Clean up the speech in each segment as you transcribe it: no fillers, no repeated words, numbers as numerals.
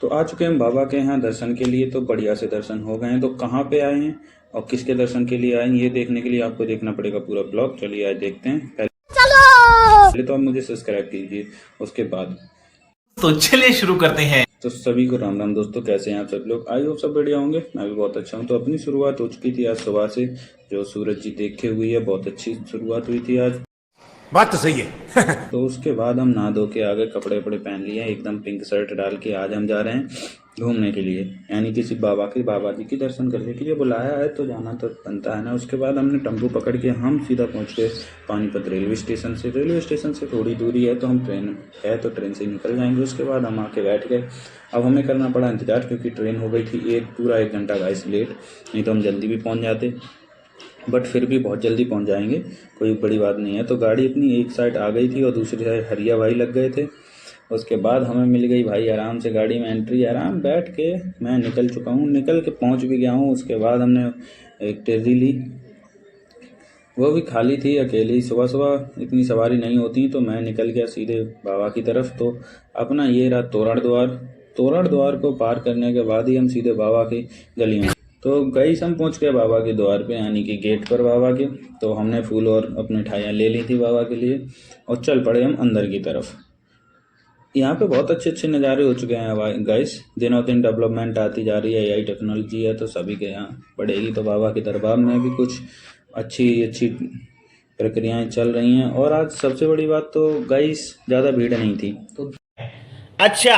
तो आ चुके हैं बाबा के यहाँ दर्शन के लिए। तो बढ़िया से दर्शन हो गए हैं। तो कहाँ पे आए हैं और किसके दर्शन के लिए आए हैं, ये देखने के लिए आपको देखना पड़ेगा पूरा ब्लॉग। चलिए आज देखते हैं। पहले तो आप मुझे सब्सक्राइब कीजिए, उसके बाद तो चलिए शुरू करते हैं। तो सभी को राम राम दोस्तों, कैसे हैं आप सब लोग। आई होप सब बढ़िया होंगे। मैं भी बहुत अच्छा हूँ। तो अपनी शुरुआत हो चुकी थी आज सुबह से, जो सूरज जी देखे हुई है, बहुत अच्छी शुरुआत हुई थी आज। बात तो सही है। तो उसके बाद हम नहा धो के आ गए, कपड़े वपड़े पहन लिए एकदम पिंक शर्ट डाल के। आज हम जा रहे हैं घूमने के लिए, यानी किसी बाबा जी की दर्शन करने के लिए बुलाया है तो जाना तो बनता है ना। उसके बाद हमने टेम्पो पकड़ के हम सीधा पहुंच गए पानीपत रेलवे स्टेशन से। रेलवे स्टेशन से थोड़ी दूरी है तो हम ट्रेन है तो ट्रेन से निकल जाएंगे। उसके बाद हम आके बैठ गए। अब हमें करना पड़ा इंतज़ार, क्योंकि ट्रेन हो गई थी पूरा 1 घंटा गाइस लेट। नहीं तो हम जल्दी भी पहुँच जाते, बट फिर भी बहुत जल्दी पहुंच जाएंगे, कोई बड़ी बात नहीं है। तो गाड़ी अपनी एक साइड आ गई थी और दूसरी साइड हरिया भाई लग गए थे। उसके बाद हमें मिल गई भाई आराम से गाड़ी में एंट्री। आराम बैठ के मैं निकल चुका हूँ, निकल के पहुँच भी गया हूँ। उसके बाद हमने एक टैक्सी ली, वो भी खाली थी, अकेली। सुबह सुबह इतनी सवारी नहीं होती, तो मैं निकल गया सीधे बाबा की तरफ। तो अपना ये रहा तोरण द्वार। तोरण द्वार को पार करने के बाद ही हम सीधे बाबा की गली में। तो गई हम पहुंच गए बाबा के द्वार पे, यानी कि गेट पर बाबा के। तो हमने फूल और अपनी मिठाइयाँ ले ली थी बाबा के लिए और चल पड़े हम अंदर की तरफ। यहाँ पे बहुत अच्छे अच्छे नज़ारे हो चुके हैं गाइस। दिनों दिन डेवलपमेंट आती जा रही है, एआई टेक्नोलॉजी है तो सभी के यहाँ बढ़ेगी। तो बाबा के दरबार में भी कुछ अच्छी अच्छी प्रक्रियाएं चल रही हैं। और आज सबसे बड़ी बात तो गाइस, ज़्यादा भीड़ नहीं थी तो अच्छा।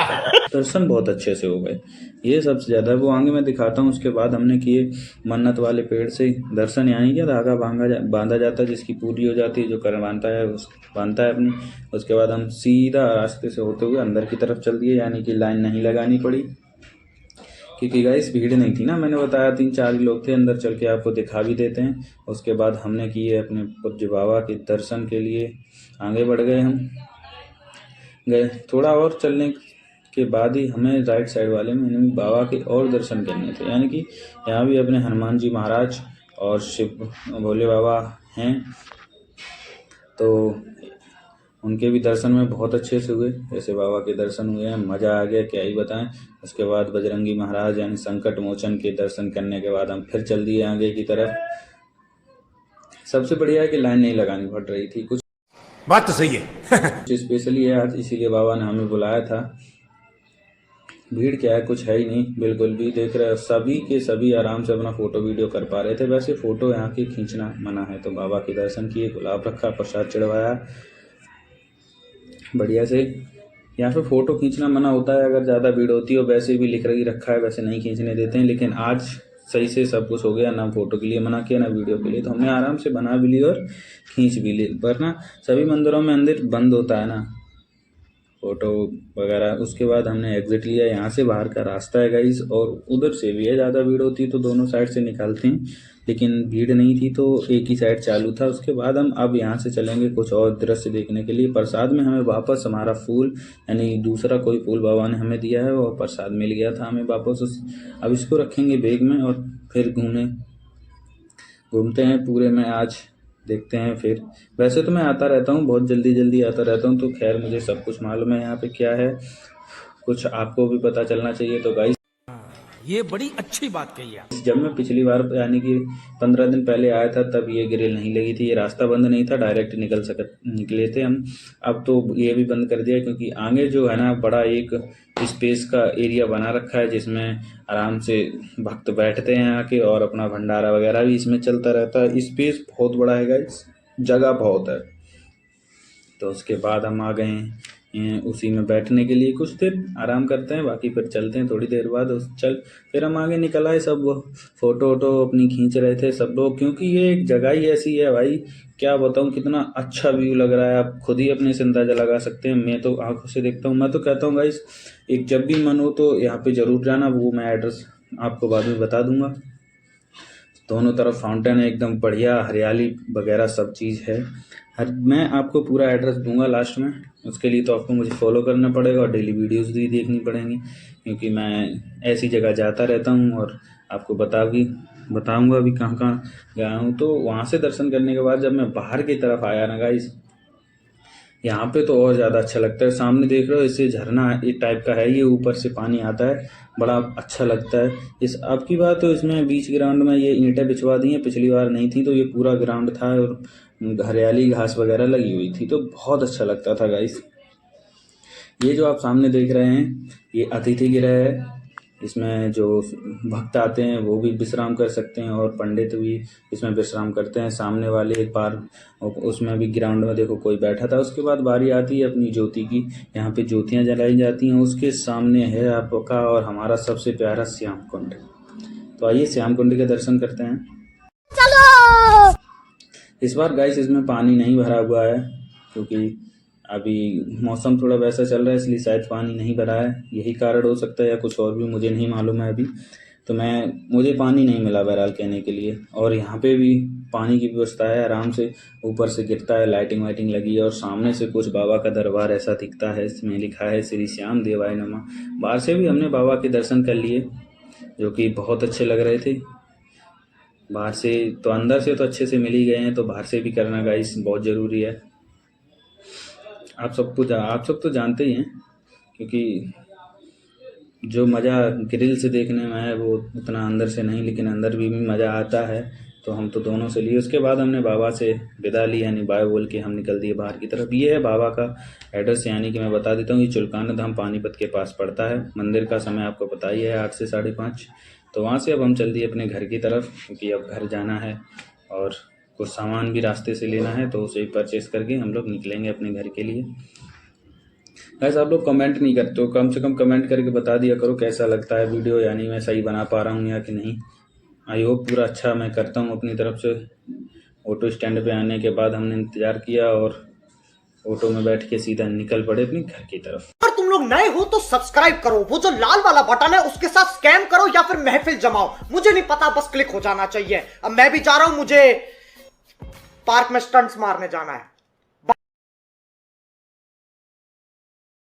दर्शन बहुत अच्छे से हो गए। ये सबसे ज़्यादा वो आगे मैं दिखाता हूँ। उसके बाद हमने किए मन्नत वाले पेड़ से दर्शन, यानी कि धागा बांधा जाता है, जिसकी पूरी हो जाती है, जो कर बांधता है अपनी। उसके बाद हम सीधा रास्ते से होते हुए अंदर की तरफ चल दिए, यानी कि लाइन नहीं लगानी पड़ी, क्योंकि गाइस भीड़ नहीं थी ना। मैंने बताया 3-4 लोग थे। अंदर चल के आपको दिखा भी देते हैं। उसके बाद हमने किए अपने पूज्य बाबा के दर्शन के लिए आगे बढ़ गए। हम गए थोड़ा और चलने के बाद ही हमें राइट साइड वाले में बाबा के और दर्शन करने थे, यानी कि यहाँ भी अपने हनुमान जी महाराज और शिव भोले बाबा हैं। तो उनके भी दर्शन में बहुत अच्छे से हुए, जैसे बाबा के दर्शन हुए हैं, मज़ा आ गया, क्या ही बताएं। उसके बाद बजरंगी महाराज यानी संकट मोचन के दर्शन करने के बाद हम फिर चल दिए आगे की तरफ। सबसे बढ़िया है कि लाइन नहीं लगानी पड़ रही थी। कुछ बात तो सही है। स्पेशली है आज, इसीलिए बाबा ने हमें बुलाया था। भीड़ क्या है, कुछ है ही नहीं बिल्कुल भी। देख रहे हो सभी के सभी आराम से अपना फोटो वीडियो कर पा रहे थे। वैसे फोटो यहाँ की खींचना मना है। तो बाबा के दर्शन किए, गुलाब रखा, प्रसाद चढ़वाया बढ़िया से। यहाँ पे फ़ोटो खींचना मना होता है अगर ज़्यादा भीड़ होती है, और वैसे भी लिख रखा है, वैसे नहीं खींचने देते हैं। लेकिन आज सही से सब कुछ हो गया, ना फ़ोटो के लिए मना किया ना वीडियो के लिए। तो हमने आराम से बना भी ली और खींच भी ली। वरना सभी मंदिरों में अंदर बंद होता है ना फ़ोटो वगैरह। उसके बाद हमने एग्ज़िट लिया। यहाँ से बाहर का रास्ता है गाइस, और उधर से भी है। ज़्यादा भीड़ होती तो दोनों साइड से निकालते हैं, लेकिन भीड़ नहीं थी तो एक ही साइड चालू था। उसके बाद हम अब यहाँ से चलेंगे कुछ और दृश्य देखने के लिए। प्रसाद में हमें वापस हमारा फूल, यानी दूसरा कोई फूल बाबा ने हमें दिया है, वो प्रसाद मिल गया था हमें वापस। अब इसको रखेंगे बैग में और फिर घूमते हैं पूरे में आज, देखते हैं फिर। वैसे तो मैं आता रहता हूँ, बहुत जल्दी जल्दी आता रहता हूँ, तो खैर मुझे सब कुछ मालूम है यहाँ पे क्या है। कुछ आपको भी पता चलना चाहिए। तो गाइस, ये बड़ी अच्छी बात कही आप। जब मैं पिछली बार यानी कि 15 दिन पहले आया था, तब ये ग्रिल नहीं लगी थी, ये रास्ता बंद नहीं था, डायरेक्ट निकले थे हम। अब तो ये भी बंद कर दिया, क्योंकि आगे जो है ना बड़ा एक स्पेस का एरिया बना रखा है, जिसमें आराम से भक्त बैठते हैं आके, और अपना भंडारा वगैरह भी इसमें चलता रहता है। स्पेस बहुत बड़ा है गाइस, जगह बहुत है। तो उसके बाद हम आ गए हैं उसी में बैठने के लिए, कुछ देर आराम करते हैं, बाकी फिर चलते हैं थोड़ी देर बाद। फिर हम आगे निकल आए। सब फोटो वोटो अपनी खींच रहे थे सब लोग, क्योंकि ये एक जगह ही ऐसी है भाई, क्या बताऊँ कितना अच्छा व्यू लग रहा है। आप खुद ही अपने से अंदाजा लगा सकते हैं। मैं तो आंखों से देखता हूँ। मैं तो कहता हूँ गाइस, एक जब भी मन हो तो यहाँ पे ज़रूर जाना। वो मैं एड्रेस आपको बाद में बता दूंगा। दोनों तरफ फाउंटेन है, एकदम बढ़िया हरियाली वगैरह सब चीज़ है। मैं आपको पूरा एड्रेस दूंगा लास्ट में। उसके लिए तो आपको मुझे फॉलो करना पड़ेगा और डेली वीडियोस भी देखनी पड़ेंगी, क्योंकि मैं ऐसी जगह जाता रहता हूँ और आपको बताऊंगा भी कहाँ कहाँ गया हूँ। तो वहाँ से दर्शन करने के बाद जब मैं बाहर की तरफ आया ना गाइस, यहाँ पे तो और ज़्यादा अच्छा लगता है। सामने देख रहे हो इससे झरना एक टाइप का है, ये ऊपर से पानी आता है, बड़ा अच्छा लगता है। इस अब की बात तो इसमें बीच ग्राउंड में ये ईंटें बिछवा दी हैं, पिछली बार नहीं थी, तो ये पूरा ग्राउंड था और हरियाली घास वगैरह लगी हुई थी, तो बहुत अच्छा लगता था गाइस। ये जो आप सामने देख रहे हैं ये अतिथि गृह है। इसमें जो भक्त आते हैं वो भी विश्राम कर सकते हैं और पंडित भी इसमें विश्राम करते हैं। सामने वाले एक बार उसमें भी ग्राउंड में देखो कोई बैठा था। उसके बाद बारी आती है अपनी ज्योति की, यहाँ पे ज्योतियाँ जलाई जाती हैं। उसके सामने है आपका और हमारा सबसे प्यारा श्याम कुंड। तो आइए श्याम कुंड के दर्शन करते हैं। चलो। इस बार गाइस इसमें पानी नहीं भरा हुआ है क्योंकि अभी मौसम थोड़ा वैसा चल रहा है, इसलिए शायद पानी नहीं भरा है। यही कारण हो सकता है या कुछ और भी मुझे नहीं मालूम है अभी। तो मुझे पानी नहीं मिला बहरहाल कहने के लिए। और यहाँ पे भी पानी की व्यवस्था है, आराम से ऊपर से गिरता है, लाइटिंग वाइटिंग लगी है और सामने से कुछ बाबा का दरबार ऐसा दिखता है। इसमें लिखा है श्री श्याम देवाय नमः। बाहर से भी हमने बाबा के दर्शन कर लिए जो कि बहुत अच्छे लग रहे थे। बाहर से तो अंदर से तो अच्छे से मिल ही गए हैं, तो बाहर से भी करना गाइस बहुत ज़रूरी है। आप सब तो जानते ही हैं क्योंकि जो मज़ा ग्रिल से देखने में है वो उतना अंदर से नहीं, लेकिन अंदर भी मज़ा आता है। तो हम तो दोनों से लिए। उसके बाद हमने बाबा से विदा ली, यानी बाय बोल के हम निकल दिए बाहर की तरफ। ये है बाबा का एड्रेस, यानी कि मैं बता देता हूँ, ये चुलकाना धाम पानीपत के पास पड़ता है। मंदिर का समय आपको पता ही है 8 से 5:30। तो वहाँ से अब हम चल दिए अपने घर की तरफ क्योंकि अब घर जाना है और कुछ सामान भी रास्ते से लेना है, तो उसे परचेस करके हम लोग निकलेंगे अपने घर के लिए। गाइस आप लोग कमेंट नहीं करते हो, कम से कम कमेंट करके बता दिया करो कैसा लगता है वीडियो, यानी मैं सही बना पा रहा हूँ या कि नहीं। आई होप पूरा अच्छा मैं करता हूँ अपनी तरफ से। ऑटो स्टैंड पे आने के बाद हमने इंतज़ार किया और ऑटो में बैठ के सीधा निकल पड़े अपने घर की तरफ। अगर तुम लोग नए हो तो सब्सक्राइब करो, वो जो लाल वाला बटन है उसके साथ स्कैम करो या फिर महफिल जमाओ, मुझे नहीं पता, बस क्लिक हो जाना चाहिए। अब मैं भी जा रहा हूं, मुझे पार्क में स्टंट्स मारने जाना है।